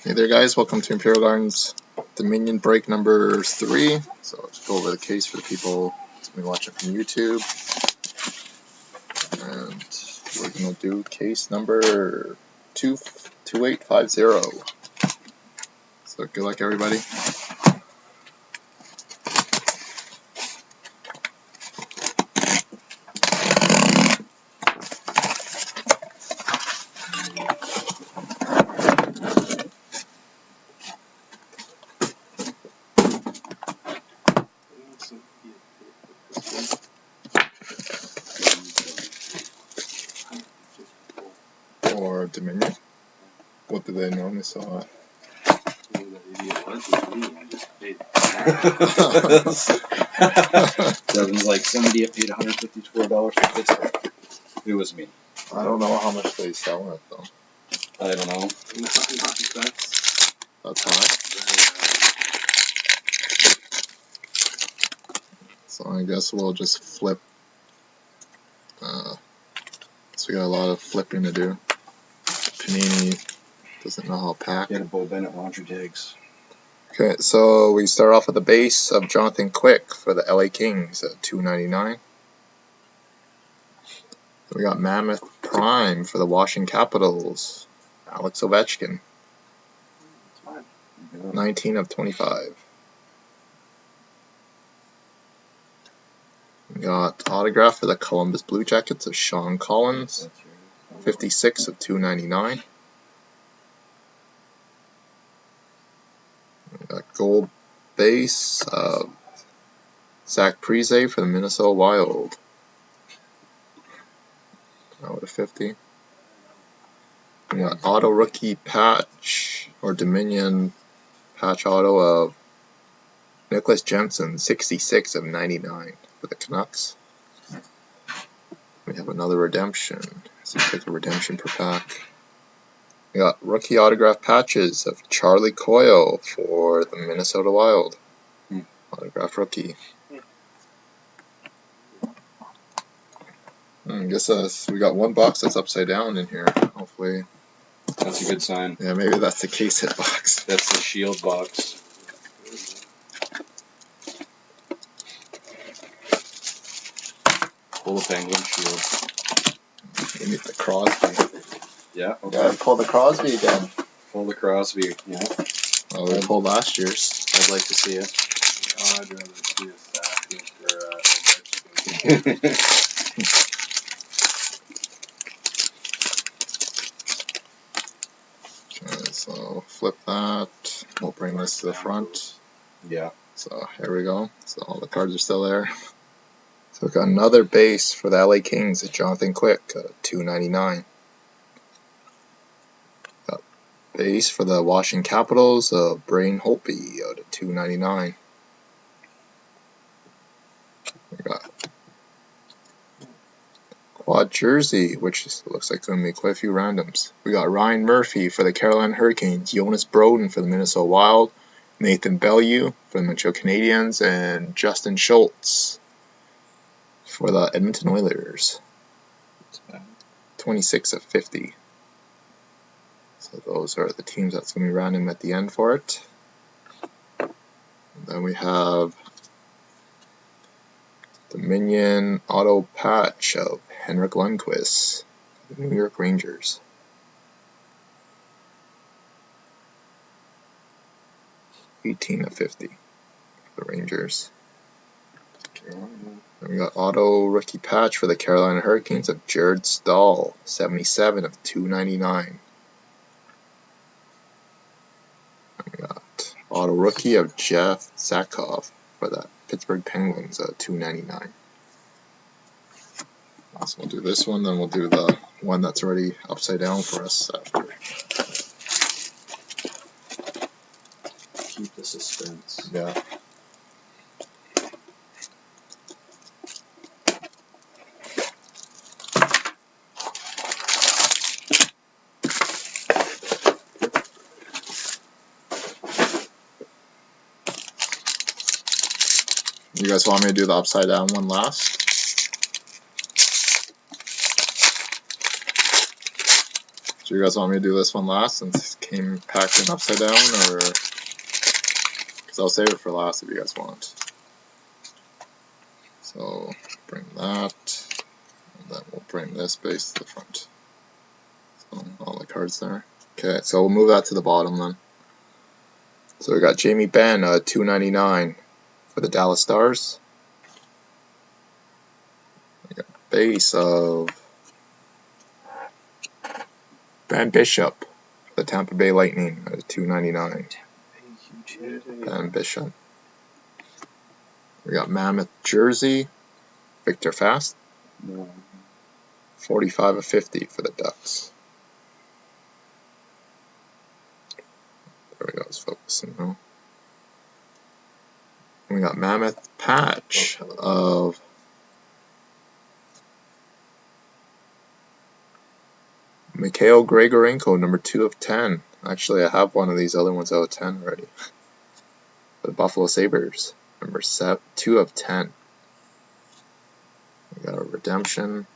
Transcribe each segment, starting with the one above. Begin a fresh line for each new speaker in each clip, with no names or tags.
Hey there guys, welcome to Imperial Gardens Dominion break number 3. So I'll just go over the case for the people that's been watching from YouTube. And we're going to do case number 2850. So good luck everybody. Or Dominion. What do they normally sell at?
Devin's like, somebody paid $154 for Pittsburgh. It was me.
I don't know how much they sell it though.
I don't know.
That's high. So I guess we'll just flip. So we got a lot of flipping to do. Panini doesn't know how to pack.
Get a Bo Bennett laundry tags.
Okay, so we start off with the base of Jonathan Quick for the LA Kings at $2.99. We got Mammoth Prime for the Washington Capitals, Alex Ovechkin, 19 of 25. We got autograph for the Columbus Blue Jackets of Sean Collins, 56 of 299. We got gold base of Zach Parise for the Minnesota Wild. Out of 50. We got auto rookie patch or Dominion patch auto of Nicholas Jensen, 66 of 99 for the Canucks. We have another redemption. So we take a redemption per pack. We got rookie autograph patches of Charlie Coyle for the Minnesota Wild. Autograph rookie. I guess we got one box that's upside down in here. Hopefully.
That's a good sign.
Yeah, maybe that's the case hit box.
That's the shield box. Pull the Penguin shield.
We need the Crosby.
Yeah. Okay.
Yeah, pull the Crosby again.
Pull the Crosby. Yeah.
Oh, we pulled last year's.
I'd like to see it.
Oh, I'd rather see a sack
Okay, so flip that. We'll bring this to the front.
Yeah.
So here we go. So all the cards are still there. So we've got another base for the LA Kings at Jonathan Quick, $2.99. Got base for the Washington Capitals, Brain Holtby out of $2.99. We got quad jersey, which looks like going to be quite a few randoms. We got Ryan Murphy for the Carolina Hurricanes, Jonas Broden for the Minnesota Wild, Nathan Bellew for the Montreal Canadiens, and Justin Schultz for the Edmonton Oilers. 26 of 50. So those are the teams that's going to be random at the end for it. And then we have Dominion auto patch of Henrik Lundqvist, the New York Rangers. $18 of 50 for the Rangers. Then we got auto rookie patch for the Carolina Hurricanes of Jared Stahl, 77 of 299. And we got auto rookie of Jeff Zakov for the Pittsburgh Penguins, 299. So we'll do this one, then we'll do the one that's already upside down for us after.
Keep the suspense.
Yeah. You guys want me to do the upside down one last? Do you guys want me to do this one last since it came packed in upside down, or because I'll save it for last if you guys want. So bring that, and then we'll bring this base to the front. So all the cards there. Okay, so we'll move that to the bottom then. So we got Jamie Benn, $2.99 for the Dallas Stars. We got base of Ben Bishop for the Tampa Bay Lightning at $2.99. Ben Bishop. We got Mammoth jersey, Victor Fast. 45 of 50 for the Ducks. There we go, it's focusing now. We got Mammoth patch of Mikhail Grigorenko, number 2 of 10. Actually, I have one of these other ones out of 10 already. For the Buffalo Sabres, number 2 of 10. We got a redemption.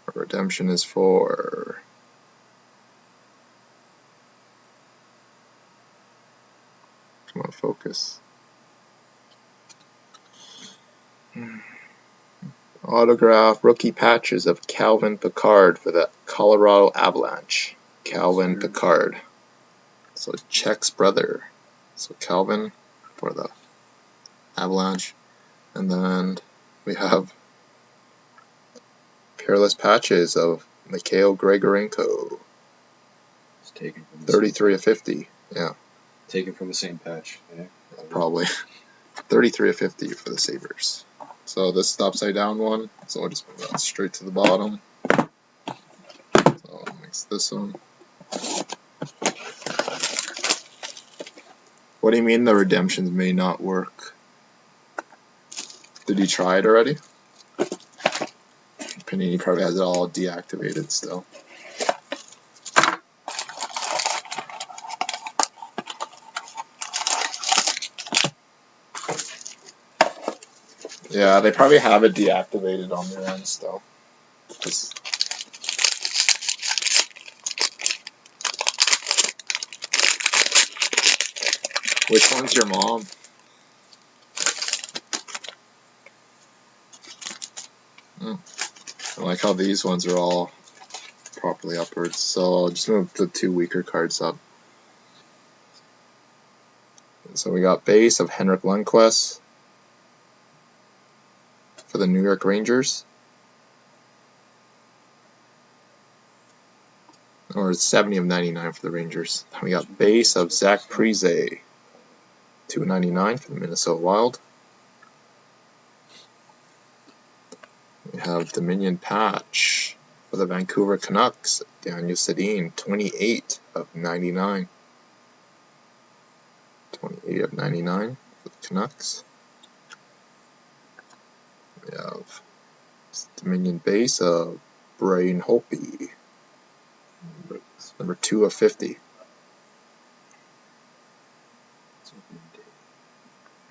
Our redemption is for come on, focus. Autograph rookie patches of Calvin Pickard for the Colorado Avalanche. Calvin Pickard. So Czech's brother. So Calvin for the Avalanche. And then we have Peerless patches of Mikhail Grigorenko.
It's taken from
33 of 50. Yeah.
Taken from the same patch. Yeah.
Probably. 33 of 50 for the Sabres. So this is the upside down one, so I'll just move that straight to the bottom. So I'll mix this one. What do you mean the redemptions may not work? Did you try it already? Panini probably has it all deactivated still. Yeah, they probably have it deactivated on their end still. Which one's your mom? I like how these ones are all properly upwards, so I'll just move the 2 weaker cards up. So we got base of Henrik Lundqvist for the New York Rangers. Or 70 of 99 for the Rangers. We got base of Zach Parise, $2.99 for the Minnesota Wild. We have Dominion patch for the Vancouver Canucks, Daniel Sedin, 28 of 99. 28 of 99 for the Canucks. We have Dominion base of Brain Holtby, number 2 of 50.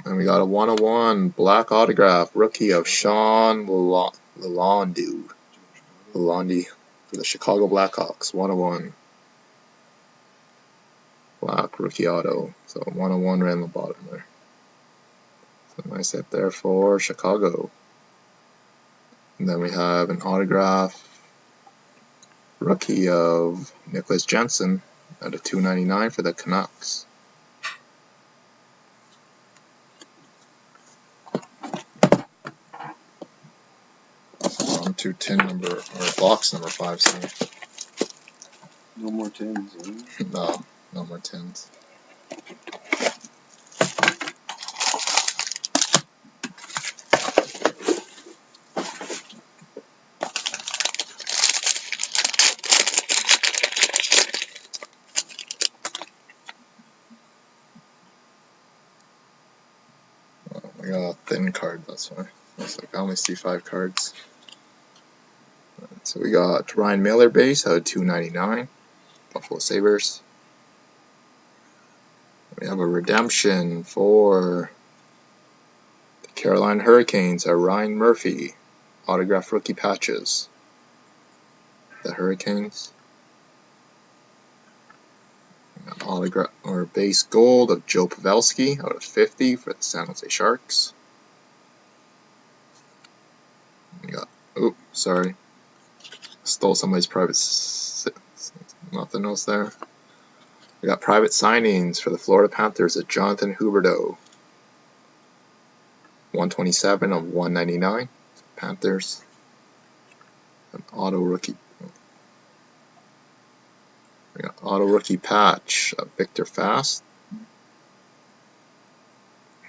And we got a 101 black autograph rookie of Sean Lalonde for the Chicago Blackhawks. 101 black rookie auto. So 101 right on the bottom there. So nice hit there for Chicago. And then we have an autograph rookie of Nicholas Jensen at a $2.99 for the Canucks. So on to tin number or box number 5. Sorry.
No more tins.
No more tins. I got a thin card, that's why. Looks like I only see 5 cards. So we got Ryan Miller base at $2.99, Buffalo Sabres. We have a redemption for the Carolina Hurricanes at Ryan Murphy, autograph rookie patches. The Hurricanes. Autograph or base gold of Joe Pavelski out of 50 for the San Jose Sharks. We got, oops, sorry, stole somebody's private. Nothing else there. We got private signings for the Florida Panthers at Jonathan Huberdeau. 127 of 199. Panthers. An auto rookie. We got auto rookie patch of Victor Fast.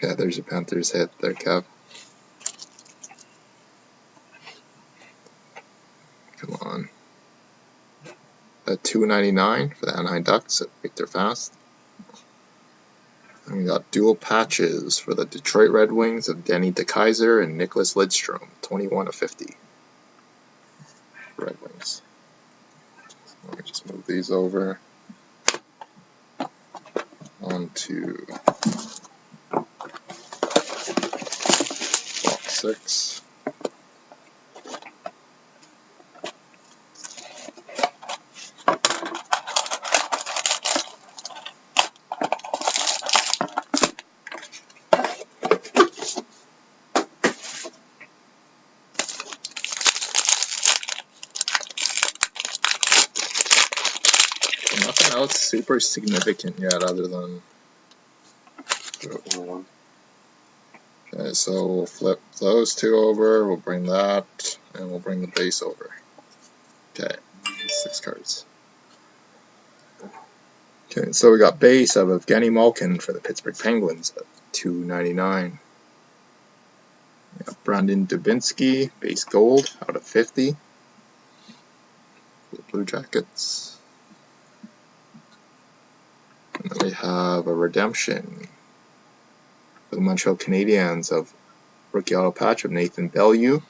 Yeah, there's your Panthers hit there, Kev. Come on. At 299 for the Anaheim Ducks at Victor Fast. And we got dual patches for the Detroit Red Wings of Denny DeKeyser and Nicholas Lidstrom, 21 of 50. Red Wings. Let me just move these over onto box 6. Nothing else super significant yet other than... Okay, so we'll flip those two over, we'll bring that, and we'll bring the base over. Okay, 6 cards. Okay, so we got base of Evgeny Malkin for the Pittsburgh Penguins at $2.99. We got Brandon Dubinsky, base gold out of 50. For the Blue Jackets. And then we have a redemption for the Montreal Canadiens of rookie auto patch of Nathan Bellew.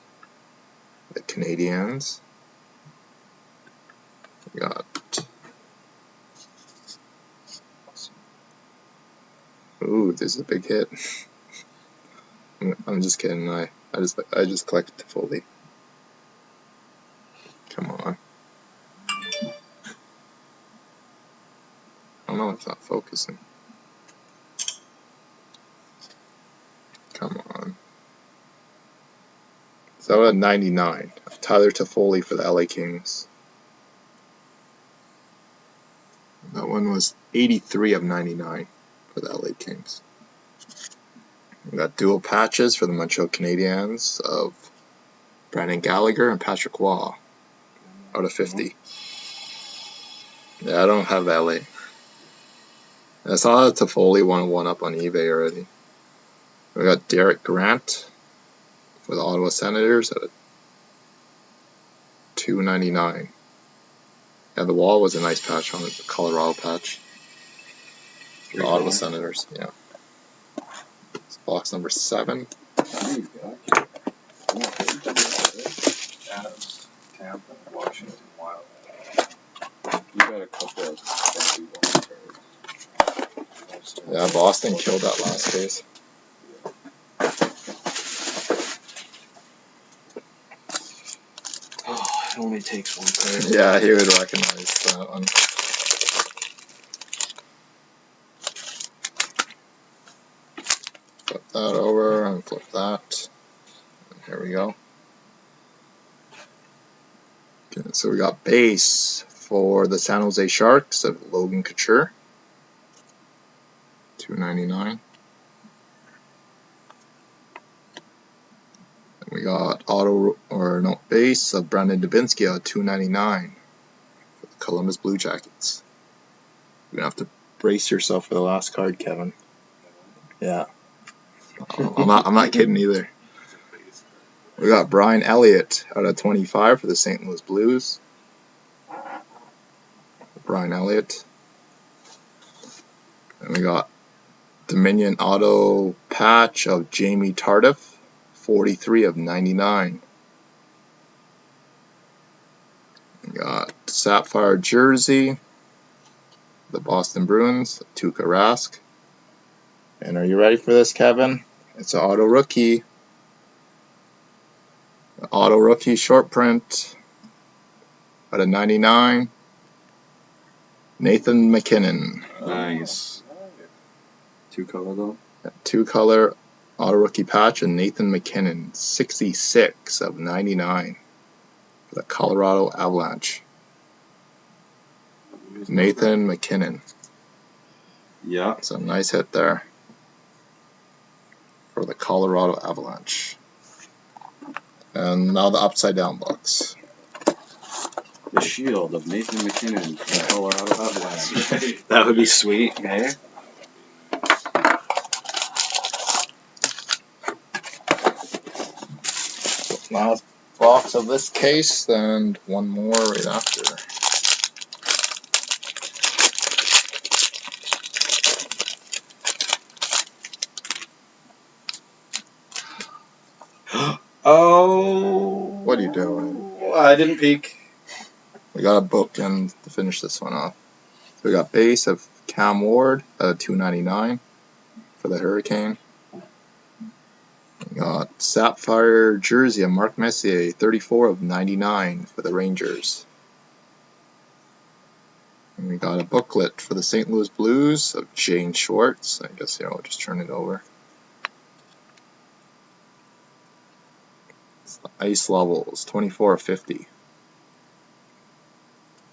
The Canadiens. We got. Ooh, this is a big hit. I'm just kidding. I just collected fully. Come on. I don't know, it's not focusing. Come on. So at 99, Tyler Toffoli for the LA Kings. That one was 83 of 99 for the LA Kings. We got dual patches for the Montreal Canadiens of Brandon Gallagher and Patrick Waugh out of 50. Yeah, I don't have LA. I saw Toffoli one up on eBay already. We got Derek Grant for the Ottawa Senators at $2.99. Yeah, the wall was a nice patch on it, the Colorado patch. For the Ottawa Senators, yeah. It's box number 7.
Adams, Tampa, Washington Wild. You got a couple of crappy ones.
Yeah, Boston killed that last case.
Oh, it only takes one card.
Yeah, he would recognize that one. Flip that over and flip that. And here we go. Okay, so we got base for the San Jose Sharks of Logan Couture. $2.99. And we got base of Brandon Dubinsky at $2.99 for the Columbus Blue Jackets. You're gonna have to brace yourself for the last card, Kevin. Yeah, I'm not kidding either. We got Brian Elliott out of 25 for the St. Louis Blues. Brian Elliott. And we got Dominion auto patch of Jamie Tardif, 43 of 99. We got Sapphire jersey, the Boston Bruins, Tuukka Rask. And are you ready for this, Kevin? It's an auto rookie Auto rookie short print out of 99. Nathan McKinnon.
Nice. 2-color though?
2-color auto rookie patch and Nathan McKinnon. 66 of 99 for the Colorado Avalanche. Nathan McKinnon.
Yeah.
It's a nice hit there for the Colorado Avalanche. And now the upside down box.
The shield of Nathan McKinnon from the Colorado Avalanche. That would be sweet, eh?
Last box of this case, and one more right after.
Oh.
What are you doing?
I didn't peek.
We got a bookend to finish this one off. So we got base of Cam Ward at $2.99 for the Hurricane. We got Sapphire jersey of Mark Messier, 34 of 99 for the Rangers. And we got a booklet for the St. Louis Blues of Jane Schwartz. I guess here I'll just turn it over. It's the ice levels, 24 of 50.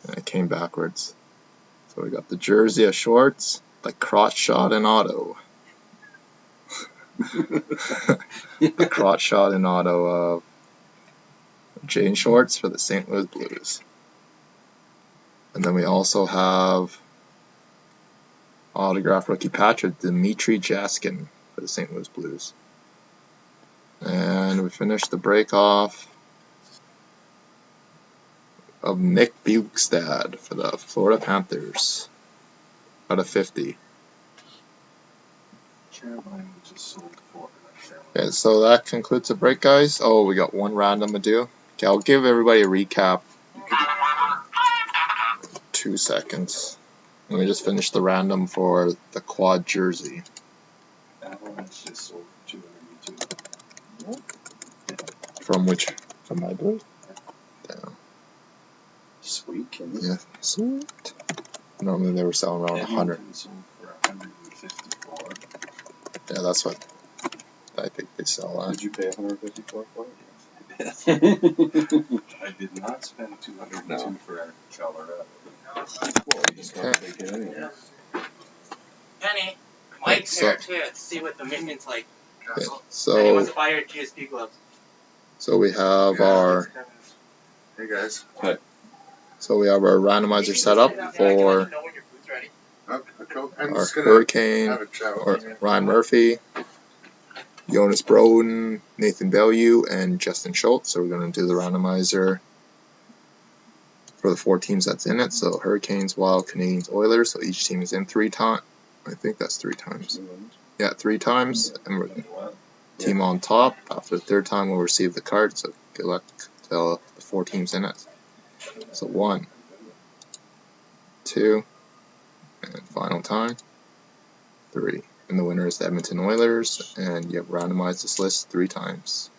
And it came backwards. So we got the jersey of Schwartz, the crotch shot in auto. The crotch shot in auto of Jane Schwartz for the St. Louis Blues. And then we also have autograph rookie patch of Dmitry Jaskin for the St. Louis Blues. And we finished the break off of Nick Bukestad for the Florida Panthers out of 50. Okay, so that concludes the break, guys. Oh, we got one random to do. Okay, I'll give everybody a recap. 2 seconds. Let me just finish the random for the quad jersey.
Avalanche just sold for $282.
From which? From my board? Damn.
Sweet, can you?
Yeah, sweet. Normally they were selling around 100.
Sold for 154.
Yeah, that's what I think they sell on.
Did you pay 154 for it? I did not spend 202 for a Colorado. Well, you just gotta take it anyway.
Penny, Mike's
So-
here too to see what the mission's like.
Okay,
And he
so
wants to buy your GSP gloves.
we have our
Hey guys.
randomizer set up
Yeah, I can
for
let you know when your food's ready.
I'm
our
just gonna
Hurricane,
have a chat
or
with you.
Ryan Murphy, Jonas Broden, Nathan Bellew, and Justin Schultz. So we're going to do the randomizer for the 4 teams that's in it. So Hurricanes, Wild, Canadians, Oilers. So each team is in 3 times. I think that's 3 times. Yeah, 3 times. And we're team on top. After the 3rd time, we'll receive the card. So good luck to the 4 teams in it. So 1, 2, and final time, 3. And the winner is the Edmonton Oilers, and you have randomized this list 3 times.